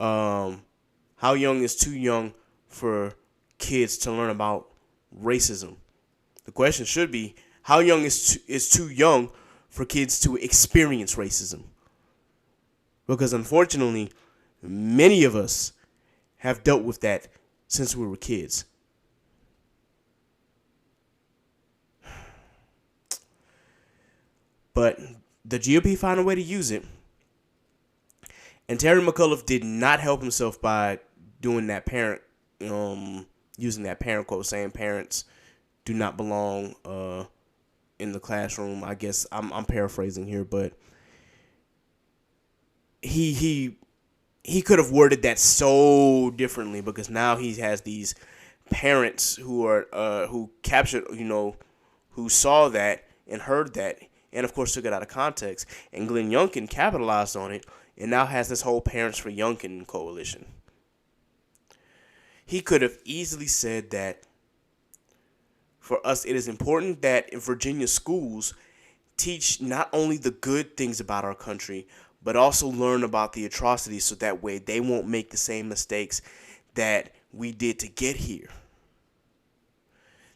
how young is too young for kids to learn about racism? The question should be, how young is too young for kids to experience racism? Because unfortunately, many of us have dealt with that since we were kids. But the GOP found a way to use it. And Terry McAuliffe did not help himself by doing that parent, using that parent quote, saying parents do not belong in the classroom. I guess I'm paraphrasing here, but he could have worded that so differently, because now he has these parents who are who captured, who saw that and heard that, and of course took it out of context. And Glenn Youngkin capitalized on it, and now has this whole Parents for Youngkin coalition. He could have easily said that for us, it is important that in Virginia schools teach not only the good things about our country, but also learn about the atrocities, so that way they won't make the same mistakes that we did to get here.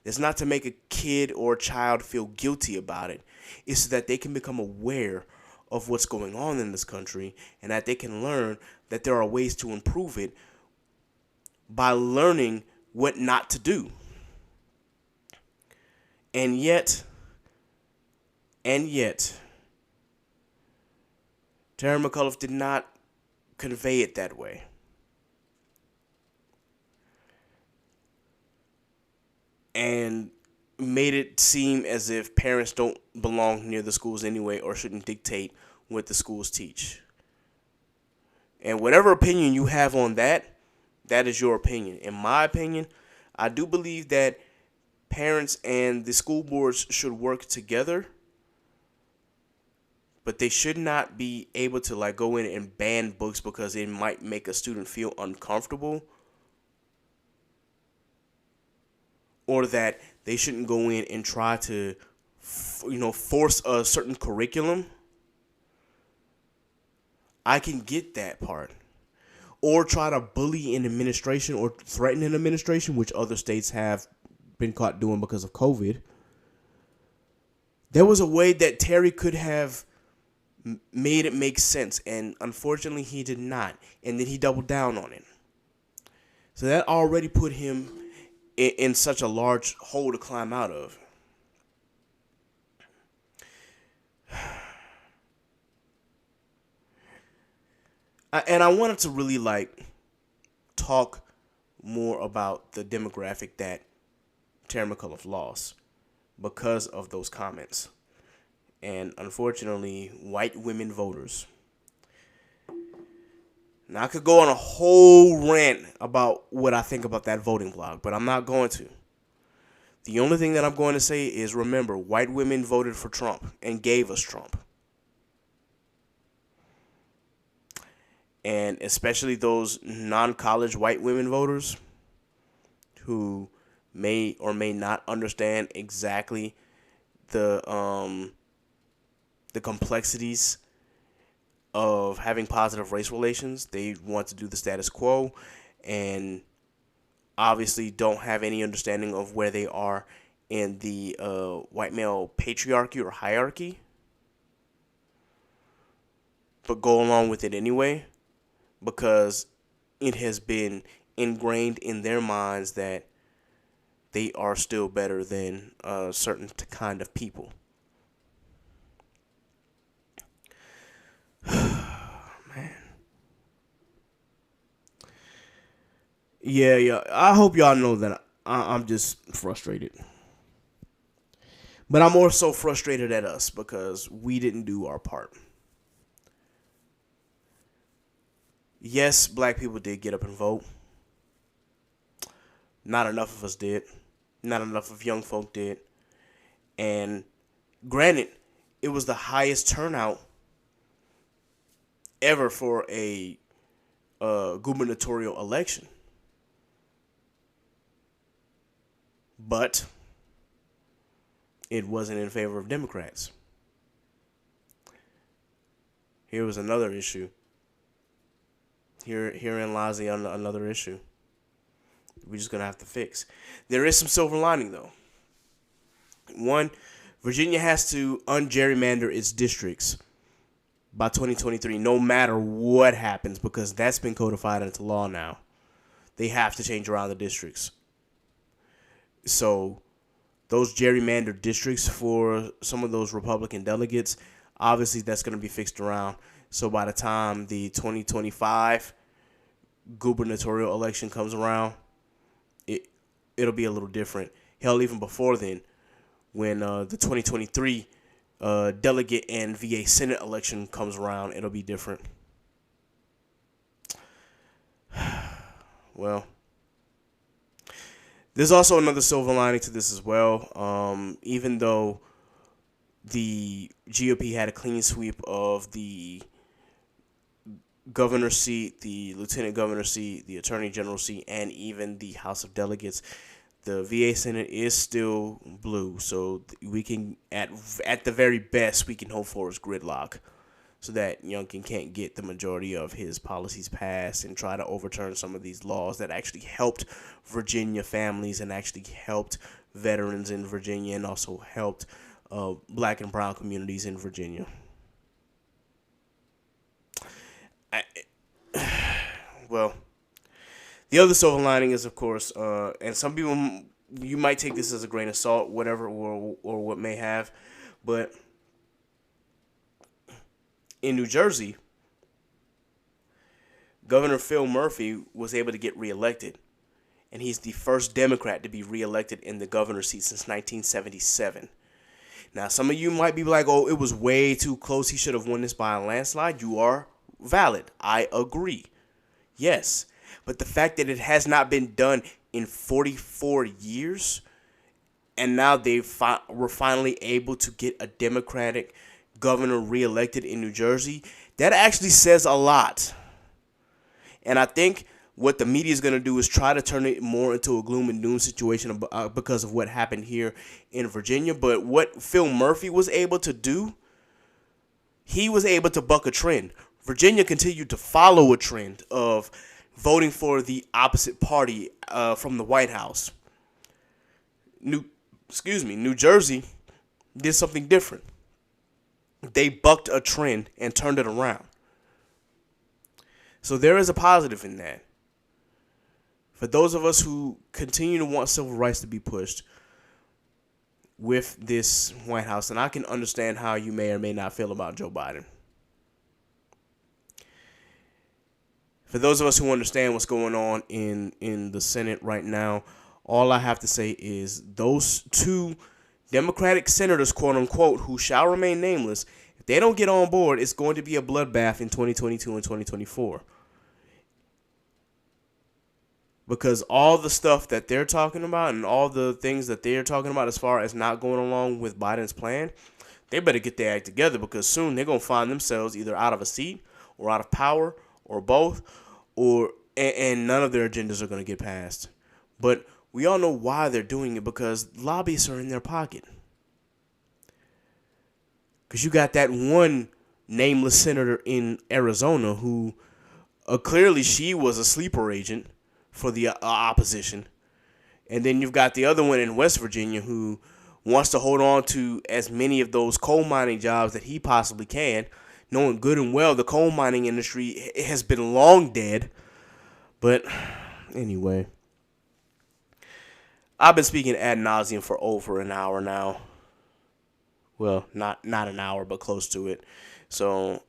It's not to make a kid or a child feel guilty about it. It's so that they can become aware of what's going on in this country, and that they can learn that there are ways to improve it by learning what not to do. And yet, Terry McAuliffe did not convey it that way. And made it seem as if parents don't belong near the schools anyway, or shouldn't dictate what the schools teach. And whatever opinion you have on that, that is your opinion. In my opinion, I do believe that parents and the school boards should work together, but they should not be able to go in and ban books because it might make a student feel uncomfortable, or that they shouldn't go in and try to force a certain curriculum. I can get that part. Or try to bully an administration or threaten an administration, which other states have been caught doing because of COVID. There was a way that Terry could have made it make sense, and unfortunately he did not, and then he doubled down on it. So that already put him in such a large hole to climb out of. And I wanted to really talk more about the demographic that Terry McAuliffe lost because of those comments. And unfortunately, white women voters. Now, I could go on a whole rant about what I think about that voting block, but I'm not going to. The only thing that I'm going to say is, remember, white women voted for Trump and gave us Trump. And especially those non-college white women voters who may or may not understand exactly the complexities of having positive race relations. They want to do the status quo and obviously don't have any understanding of where they are in the white male patriarchy or hierarchy, but go along with it anyway because it has been ingrained in their minds that they are still better than a certain kind of people. Man. Yeah. I hope y'all know that I'm just frustrated. But I'm more so frustrated at us because we didn't do our part. Yes, black people did get up and vote. Not enough of us did. Not enough of young folk did. And granted, it was the highest turnout ever for a gubernatorial election. But it wasn't in favor of Democrats. Here was another issue. Herein lies another issue. We're just going to have to fix. There is some silver lining, though. One, Virginia has to ungerrymander its districts by 2023, no matter what happens, because that's been codified into law now. They have to change around the districts. So those gerrymandered districts for some of those Republican delegates, obviously that's going to be fixed around. So by the time the 2025 gubernatorial election comes around, it'll be a little different. Hell, even before then, when the 2023 delegate and VA Senate election comes around, it'll be different. Well, there's also another silver lining to this as well. Even though the GOP had a clean sweep of the governor's seat, the lieutenant governor's seat, the attorney general seat, and even the House of Delegates, the VA Senate is still blue. So we can, at the very best, we can hope for is gridlock, so that Youngkin can't get the majority of his policies passed and try to overturn some of these laws that actually helped Virginia families and actually helped veterans in Virginia and also helped black and brown communities in Virginia. Well, the other silver lining is, of course, and some people, you might take this as a grain of salt, whatever, or what may have, but in New Jersey, Governor Phil Murphy was able to get reelected, and he's the first Democrat to be reelected in the governor's seat since 1977. Now, some of you might be like, oh, it was way too close. He should have won this by a landslide. You are valid. I agree. Yes. But the fact that it has not been done in 44 years, and now we're finally able to get a Democratic governor reelected in New Jersey, that actually says a lot. And I think what the media is going to do is try to turn it more into a gloom and doom situation because of what happened here in Virginia. But what Phil Murphy was able to do, he was able to buck a trend. Virginia continued to follow a trend of voting for the opposite party from the White House. New Jersey did something different. They bucked a trend and turned it around. So there is a positive in that. For those of us who continue to want civil rights to be pushed with this White House, and I can understand how you may or may not feel about Joe Biden. For those of us who understand what's going on in the Senate right now, all I have to say is those two Democratic senators, quote unquote, who shall remain nameless, if they don't get on board, it's going to be a bloodbath in 2022 and 2024. Because all the stuff that they're talking about and all the things that they're talking about as far as not going along with Biden's plan, they better get their act together, because soon they're going to find themselves either out of a seat or out of power or both, and none of their agendas are going to get passed. But we all know why they're doing it, because lobbyists are in their pocket. Because you got that one nameless senator in Arizona who clearly she was a sleeper agent for the opposition. And then you've got the other one in West Virginia who wants to hold on to as many of those coal mining jobs that he possibly can, knowing good and well the coal mining industry has been long dead. But anyway, I've been speaking ad nauseum for over an hour now. Well, not an hour, but close to it. So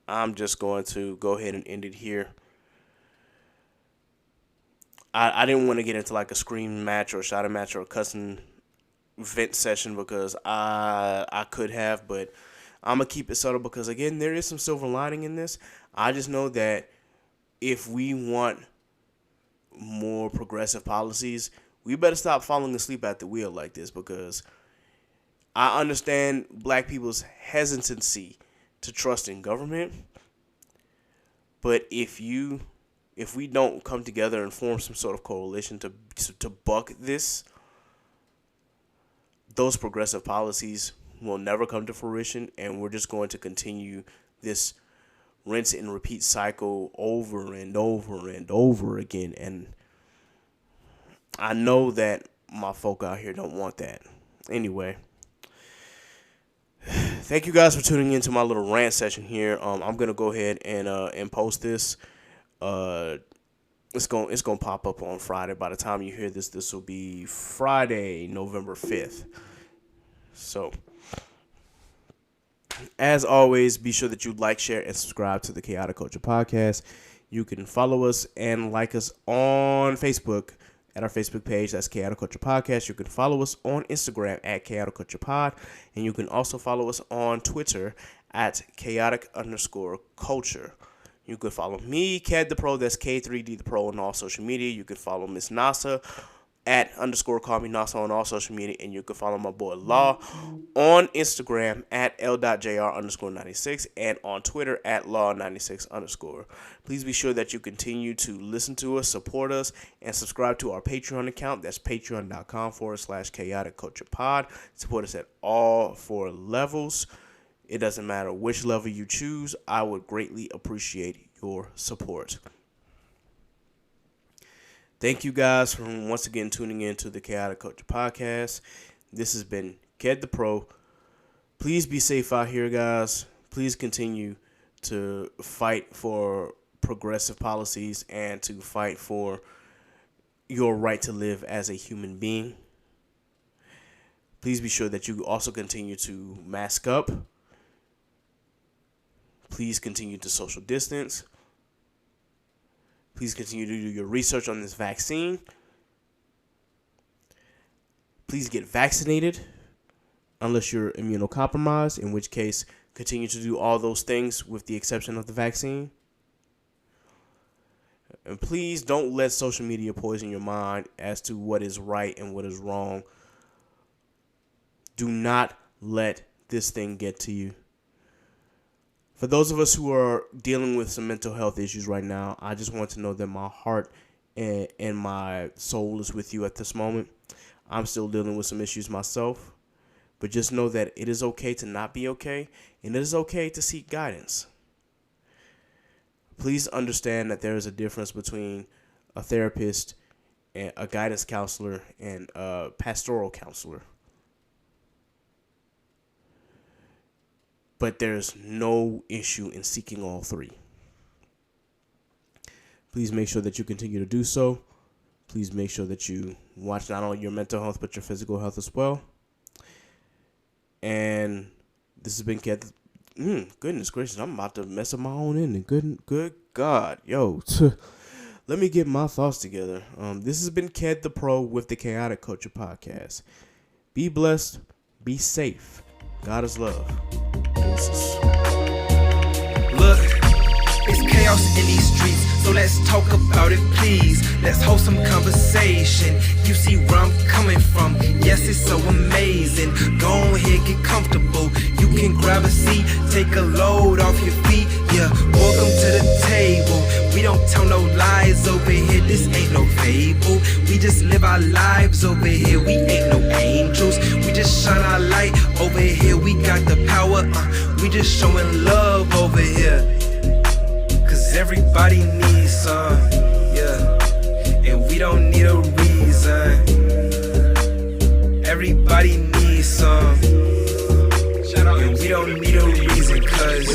I'm just going to go ahead and end it here. I didn't want to get into like a scream match or a shouting match or a cussing vent session, because I could have, but I'm going to keep it subtle because, again, there is some silver lining in this. I just know that if we want more progressive policies, we better stop falling asleep at the wheel like this, because I understand black people's hesitancy to trust in government, but if we don't come together and form some sort of coalition to buck this, those progressive policies will never come to fruition, and we're just going to continue this rinse and repeat cycle over and over and over again. And I know that my folk out here don't want that. Anyway, thank you guys for tuning into my little rant session here. I'm gonna go ahead and post this. It's gonna pop up on Friday. By the time you hear this will be Friday, November 5th. So, as always, be sure that you like, share, and subscribe to the Chaotic Culture Podcast. You can follow us and like us on Facebook at our Facebook page. That's Chaotic Culture Podcast. You can follow us on Instagram at Chaotic Culture Pod. And you can also follow us on Twitter at chaotic_culture. You can follow me, Ked the Pro, that's K3D the Pro on all social media. You can follow Miss Nasa at _ call me Nasa on all social media. And you can follow my boy Law on Instagram at L.JR_96 and on Twitter at Law96_. Please be sure that you continue to listen to us, support us, and subscribe to our Patreon account. That's patreon.com/chaotic culture pod. Support us at all 4 levels. It doesn't matter which level you choose. I would greatly appreciate your support. Thank you guys for once again tuning in to the Chaotic Culture Podcast. This has been Ked the Pro. Please be safe out here, guys. Please continue to fight for progressive policies and to fight for your right to live as a human being. Please be sure that you also continue to mask up. Please continue to social distance. Please continue to do your research on this vaccine. Please get vaccinated unless you're immunocompromised, in which case continue to do all those things with the exception of the vaccine. And please don't let social media poison your mind as to what is right and what is wrong. Do not let this thing get to you. For those of us who are dealing with some mental health issues right now, I just want to know that my heart and my soul is with you at this moment. I'm still dealing with some issues myself, but just know that it is okay to not be okay, and it is okay to seek guidance. Please understand that there is a difference between a therapist, and a guidance counselor, and a pastoral counselor. But there's no issue in seeking all 3. Please make sure that you continue to do so. Please make sure that you watch not only your mental health, but your physical health as well. And this has been Ked. Goodness gracious, I'm about to mess up my own ending. Good God. Yo, let me get my thoughts together. This has been Ked the Pro with the Chaotic Culture Podcast. Be blessed. Be safe. God is love. Look, it's chaos in these streets, so let's talk about it, please. Let's hold some conversation. You see where I'm coming from. Yes, it's so amazing. Go ahead, get comfortable. You can grab a seat, take a load off your feet. Yeah, welcome to the table. We don't tell no lies over here. This ain't no fable. We just live our lives over here. We ain't no angels. We just shine our light over here. We got the power. We just showing love over here. Cause everybody needs some. Yeah. And we don't need a reason. Everybody needs some. And we don't need a reason. Cause